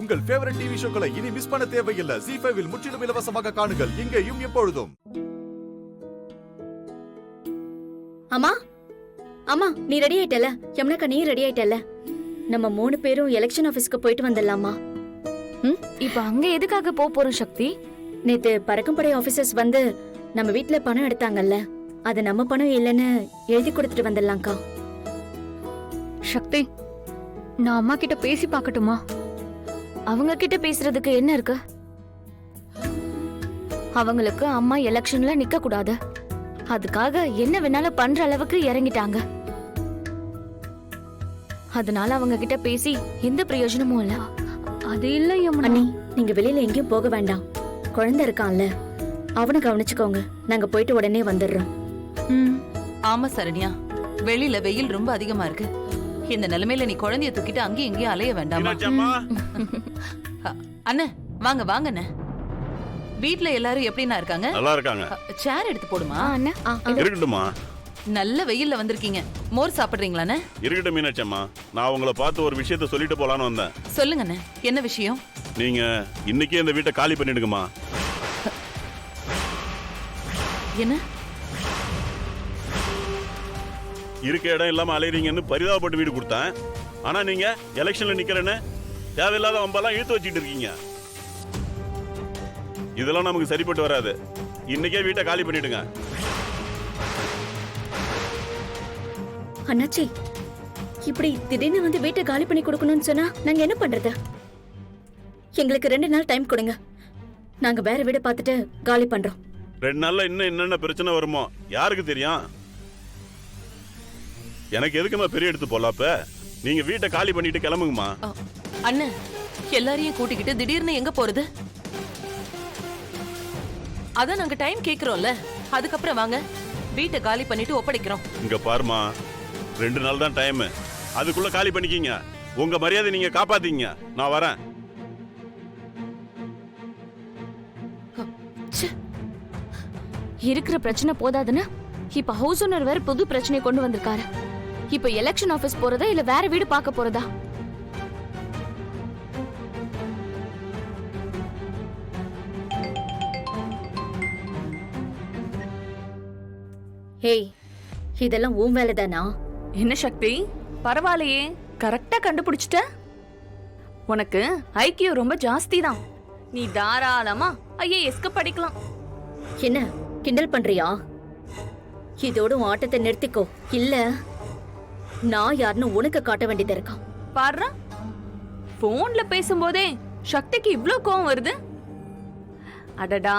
உங்கள் favourite TV ஷோக்களை இனி miss பண்ண தேவையில்லை. ZEE5 இல் முற்றிலும் இலவசமாக காணுங்கள். இங்கேயும் எப்பொழுதும். அம்மா அம்மா, நீ ரெடி ஆயிட்டல? யமுனாக்கா நீ ரெடி ஆயிட்டல? நம்ம 3 பேரும் எலெக்ஷன் ஆபீஸ்க்கு போயிட்டு வந்துடலாமா? இப்ப அங்க எதுக்காக போறோம் சக்தி? நேத்து பறக்கும் படை ஆபீசர்ஸ் வந்து நம்ம வீட்ல பணம் எடுத்தாங்கல்ல, அது நம்ம பணம் இல்லைன்னு எழுதி கொடுத்துட்டு வந்துடலாம்க்கா. சக்தி, நான் அம்மா கிட்ட பேசி பார்க்கட்டுமா? அவங்க கிட்ட பேசுறதுக்கு என்ன இருக்கு? அவங்களுக்கு அம்மா எலெக்ஷன்ல நிக்க கூடாது, அதுக்காக என்ன வேணாலும் பண்ற அளவுக்கு இறங்கிட்டாங்க. அதனால அவங்க கிட்ட பேசி எந்த பிரயோஜனமும் இல்ல. அது இல்ல அண்ணி, நீங்க வெளியில எங்கேயும் போக வேண்டாம். குழந்தை இருக்கான்ல, அவனை கவனிச்சுக்கோங்க. நாங்க போயிட்டு உடனே வந்துடுறோம். ஆமா சரண்யா, வெளியில வெயில் ரொம்ப அதிகமா இருக்கு. இந்த நிலைமையில நீ குழந்தைய தூக்கிட்டு அங்கேயும் இங்கேயும் அலைய வேண்டாமா? அண்ணே வாங்க வாங்க அண்ணே. வீட்ல எல்லாரும் எப்படின்னா இருக்காங்க? நல்லா இருக்காங்க. சேர் எடுத்து போடுமா? அண்ணா இருக்கட்டுமா. நல்ல வெயில்ல வந்திருக்கீங்க, மோர் சாப்பிடுறீங்களாண்ணே? இருக்கட்டும் மீனாட்சம்மா, நான் உங்களை பார்த்து ஒரு விஷயத்த சொல்லிட்டு போலான்னு வந்தேன். சொல்லுங்க அண்ணே, என்ன விஷயம்? நீங்க இன்னைக்கே இந்த வீட்டை காலி பண்ணிடுங்கம்மா. என்ன இருக்க இடம் இல்லாம அலையறீங்கன்னு பரிதாபப்பட்டு வீடு கொடுத்தேன். ஆனா நீங்க எலெக்ஷன்ல நிக்கிறேன்னு தேவையில்லாத வம்பெல்லாம் இழுத்து வச்சுட்டு இருக்கீங்க. இதெல்லாம் நமக்கு சரிப்பட்டு வராது. இன்னைக்கே வீட்டை காலி பண்ணிடுங்க. அண்ணாச்சி, இப்படி திடீர்னு வந்து வீட்டை காலி பண்ணி கொடுக்கணும்னு சொன்னா நாங்க என்ன பண்றது? எங்களுக்கு 2 நாள் டைம் கொடுங்க, நாங்க வேற வீடு பார்த்துட்டு காலி பண்றோம். 2 நாள்ல இன்னும் என்னென்ன பிரச்சனை வருமோ யாருக்கு தெரியும்? எனக்கு எதுக்குமா பெரிய எடுத்து போலாப்ப? நீங்க வீட்டை காலி பண்ணிட்டு கிளம்புங்கம்மா. அண்ணே, எல்லாரையும் கூட்டிக்கிட்டு திடீர்னு எங்க போறது? அதான் நாங்க டைம் கேக்குறோம்ல, அதுக்கப்புறம் வாங்க, வீட்டை காலி பண்ணிட்டு ஒப்படைக்கிறோம். இங்க பாருமா, 2 நாள் தான் டைம், அதுக்குள்ள காலி பண்ணிக்கிங்க. உங்க மரியாதை நீங்க காப்பாத்தீங்க. நான் வரேன். இருக்கிற பிரச்சனை போதாதுன்னு இப்ப ஹவுஸ் ஓனர் வேற புது பிரச்சனை கொண்டு வந்திருக்காரு. இப்ப எலெக்ஷன் ஆபீஸ் போறதா இல்ல வேற வீடு பார்க்க போறதா? ஹேய், இதெல்லாம் உன் வேலைதானா? என்ன சக்தி, பரவாயில்லையே, கரெக்டா கண்டுபிடிச்சிட்ட. உனக்கு ஐக்கியம் ரொம்ப ஜாஸ்தி தான். நீ தாராளமா ஐஏஎஸ்க்கு படிக்கலாம். என்ன கிண்டல் பண்றியா? இதோட உன் ஆட்டத்தை நிறுத்திக்கோ, இல்ல நான் யாருன்னு உனக்கு காட்ட வேண்டியது இருக்கா. பாரு, போன்ல பேசும்போதே சக்திக்கு இவ்ளோ கோவம் வருது. அடடா,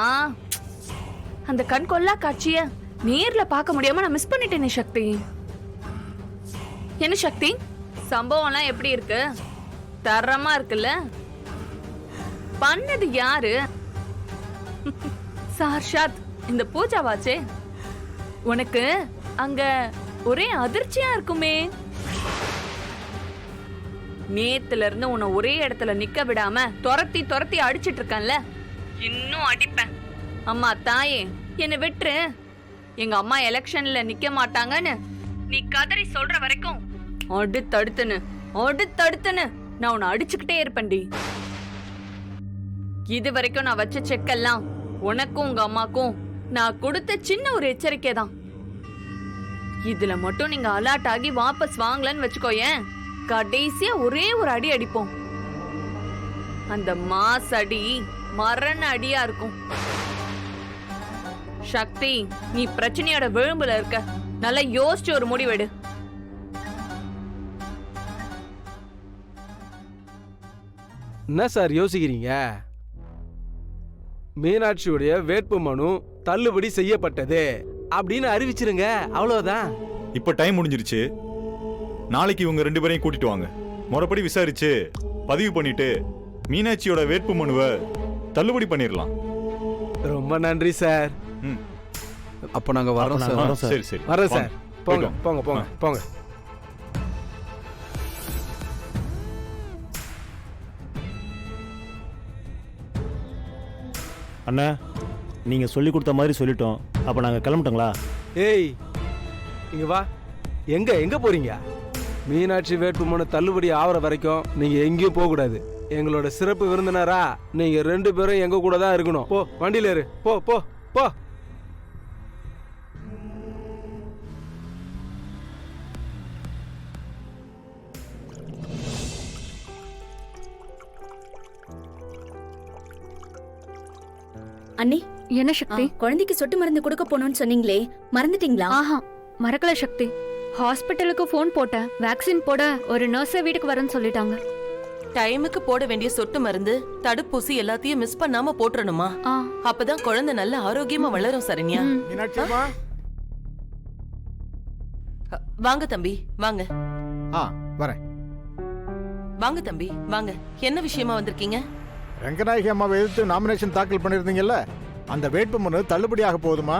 அந்த கண் கொள்ளா காட்சிய நேர்ல பார்க்க முடியாம நான் மிஸ் பண்ணிட்டேனே சக்தி. என்ன சக்தி, சம்பவம்லாம் எப்படி இருக்கு? தரமா இருக்குல்ல? பண்ணது யாரு? சார்ஷாத், இந்த பூஜாவாச்சே. உனக்கு அங்க ஒரே அதிர்ச்சியா இருக்குமே. நேத்துல இருந்து உன்னை ஒரே இடத்துல நிக்க விடாம துரத்தி துரத்தி அடிச்சிட்டு இருக்கேன்ல, இன்னும் அடிப்பேன். அம்மா தாயே, என்னை விட்டுரு. எங்க அம்மா எலெக்ஷன்ல நிக்க மாட்டாங்கன்னு நீ கதறி சொல்ற வரைக்கும் அடுத்தடுத்துன்னு நான் உன்னை அடிச்சுக்கிட்டே இருப்பேன்டி. இது வரைக்கும் நான் வச்ச செக்கெல்லாம் உனக்கும் உங்க அம்மாக்கும் நான் கொடுத்த சின்ன ஒரு எச்சரிக்கை தான். இதுல மட்டும் நீங்க அலர்ட் ஆகி வாபஸ் வாங்கலன்னு வச்சுக்கோயேன், கடைசியா ஒரே ஒரு அடி அடிப்போம். அந்த மாஸ் அடி மரண அடியா இருக்கும். சக்தி, நீ பிரச்சனையோட விளிம்புல இருக்க, நல்லா யோசிச்சு ஒரு முடிவெடு. என்ன சார் யோசிக்கிறீங்க? மீனாட்சியுடைய வேட்பு மனு தள்ளுபடி செய்யப்பட்டது அப்படின்னு அறிவிச்சிருங்க, அவ்வளவுதான். இப்ப டைம் முடிஞ்சிருச்சு. நாளைக்கு இவங்க 2 பேரையும் கூட்டிட்டு வாங்க. முறைப்படி விசாரிச்சு பதிவு பண்ணிட்டு மீனாட்சியோட வேட்பு மனுவை தள்ளுபடி பண்ணிடலாம். ரொம்ப நன்றி சார். அப்ப நாங்க வரோம் சார். சரி சரி, வரேன் சார். போங்க போங்க போங்க போங்க. அண்ணா, நீங்க சொல்லி கொடுத்த மாதிரி சொல்லிட்டோம். அப்ப நாங்க கிளம்பிட்டோங்களா? ஏய், இங்க வா. எங்க போறீங்க? மீனாட்சி வேட்புமனு தள்ளுபடி ஆகிற வரைக்கும் நீங்க எங்கேயும் போக கூடாது. எங்களோட சிறப்பு விருந்தினரா நீங்க 2 பேரும் எங்க கூட தான் இருக்கணும். போ வண்டியில ஏறு. போ போ போ. அண்ணி, என்ன சக்தி? குழந்தைக்கு சொட்டு மருந்து கொடுக்க போனோம்னு சொன்னீங்களே, மறந்துட்டீங்களா? ஆஹா, மறக்கல சக்தி. ஹாஸ்பிட்டலுக்கு ஃபோன் போட்டேன். வேக்சின் போட ஒரு நர்ஸை வீட்டுக்கு வரேன்னு சொல்லிட்டாங்க. டைமுக்கு போட வேண்டிய சொட்டு மருந்து, தடுப்பூசி எல்லாத்தையும் மிஸ் பண்ணாம போட்டுறணுமா? அப்பதான் குழந்தை நல்ல ஆரோக்கியமா வளரும் சரண்யா. வாங்க தம்பி, வாங்க. வரேன். வாங்க தம்பி, வாங்க. என்ன விஷயமா வந்திருக்கீங்க? ரங்கநாயகி அம்மாவை எதிர்த்து நாமினேஷன் தாக்கல் பண்ணிருந்தீங்கல்ல, அந்த வேட்புமனு தள்ளுபடியாக போகுதுமா?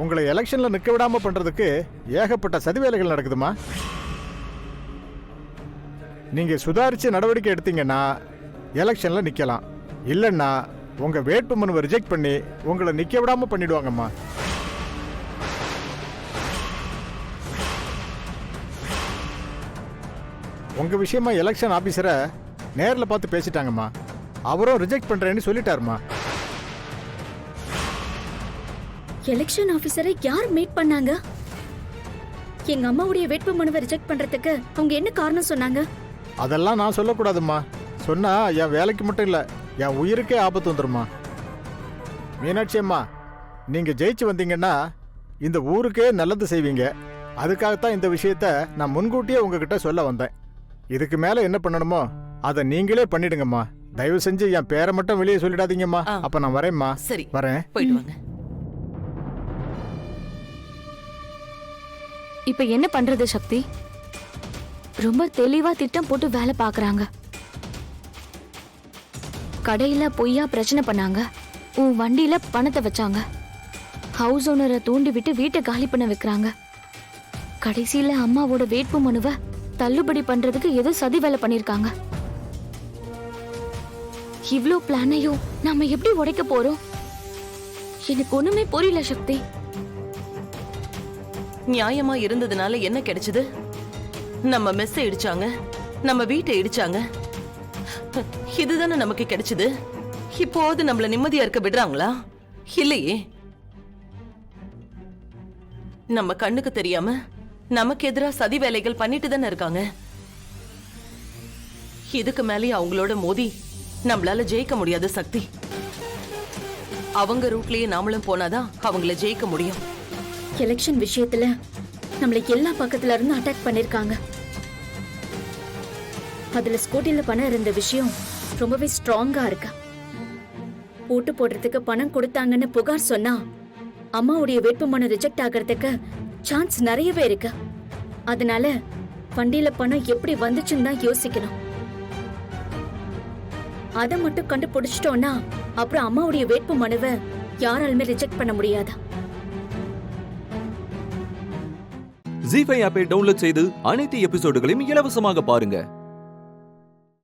உங்களை எலெக்ஷன்ல நிக்க விடாம பண்றதுக்கு ஏகப்பட்ட சதி வேலைகள் நடக்குதுமா. நீங்க சுதாரிச்சு நடவடிக்கை எடுத்தீங்கன்னா எலெக்ஷன்ல நிக்கலாம். இல்லைன்னா உங்க வேட்புமனுவை ரிஜெக்ட் பண்ணி உங்களை நிக்க விடாம பண்ணிடுவாங்கம்மா. உங்க விஷயமா எலெக்ஷன் ஆபீசரை நேரில் பார்த்து பேசிட்டாங்கம்மா. அவரும் ரிஜெக்ட் பண்றேன்னு சொல்லிட்டாருமா. எலெக்ஷன் ஆபீசரை யார் மீட் பண்ணாங்க? எங்க அம்மாவுடைய வேட்பு மனுவை ரிஜெக்ட் பண்றதுக்கு அவங்க என்ன காரணம் சொன்னாங்க? அதெல்லாம் நான் சொல்லக்கூடாதும்மா. சொன்னா என் வேலைக்கு மட்டும் இல்ல, என் உயிருக்கே ஆபத்து வந்துருமா. மீனாட்சி அம்மா, நீங்க ஜெயிச்சு வந்தீங்கன்னா இந்த ஊருக்கே நல்லது செய்வீங்க. அதுக்காகத்தான் இந்த விஷயத்த நான் முன்கூட்டியே உங்ககிட்ட சொல்ல வந்தேன். இதுக்கு மேல என்ன பண்ணணுமோ அதை நீங்களே பண்ணிடுங்கம்மா. தயவு செஞ்சு என் பேரை மட்டும் வெளியே சொல்லிடாதீங்கம்மா. அப்ப நான் வரேம்மா. சரி, வரேன். போயிட்டு வாங்க. இப்ப என்ன பண்றது சக்தி? ரொம்ப தெளிவா திட்டம் போட்டு வேலை பாக்குறாங்க. கடையில பொய்யா பிரச்சனை பண்ணாங்க. உன் வண்டியில பணத்தை வச்சாங்க. ஹவுஸ் ஓனரை தூண்டி விட்டு வீட்டை காலி பண்ண வைக்கிறாங்க. கடைசியில அம்மாவோட வேட்பு மனுவை தள்ளுபடி பண்றதுக்கு ஏதோ சதி வேலை பண்ணிருக்காங்க. இவ்ளோ பிளானையும் நாம எப்படி உடைக்க போறோம்? எனக்கு ஒண்ணுமே புரியல சக்தி. நியாயமா இருந்ததுனால என்ன கிடைச்சது? நம்ம மெஸ்ஸை இடிச்சாங்க, நம்ம வீட்டை இடிச்சாங்க. இதுதானே நமக்கு கிடைச்சது. இப்போது நம்மள நிம்மதியா இருக்க விடுறாங்களா? இல்லையே. நம்ம கண்ணுக்கு தெரியாம நமக்கு எதிரா சதி வேலைகள் பண்ணிட்டு தானே இருக்காங்க. இதுக்கு மேலேயே அவங்களோட மோதி நம்மளால ஜெயிக்க முடியாது சக்தி. அவங்க ரூட்லயே நாமளும் போனாதான் அவங்கள ஜெயிக்க முடியும். எலெக்ஷன் விஷயத்துல நம்மளை எல்லா பக்கத்துல இருந்து அட்டாக் பண்ணிருக்காங்க. அதுல ஸ்கூட்டில பணம் இருந்த விஷயம் ரொம்பவே ஸ்ட்ராங்கா இருக்கு. ஓட்டு போடுறதுக்கு பணம் கொடுத்தாங்கன்னு புகார் சொன்னா அம்மாவுடைய வேட்புமனு ரிஜெக்ட் ஆகிறதுக்கு சான்ஸ் நிறையவே இருக்கு. அதனால வண்டியில பணம் எப்படி வந்துச்சுன்னு தான் யோசிக்கணும். அதை மட்டும் கண்டுபிடிச்சிட்டோம்னா அப்புறம் அம்மாவுடைய வேட்பு மனுவை யாராலுமே ரிஜெக்ட் பண்ண முடியாது. ஜீ5 ஆப்பை டவுன்லோட் செய்து அனைத்து எபிசோடுகளையும் இலவசமாக பாருங்க.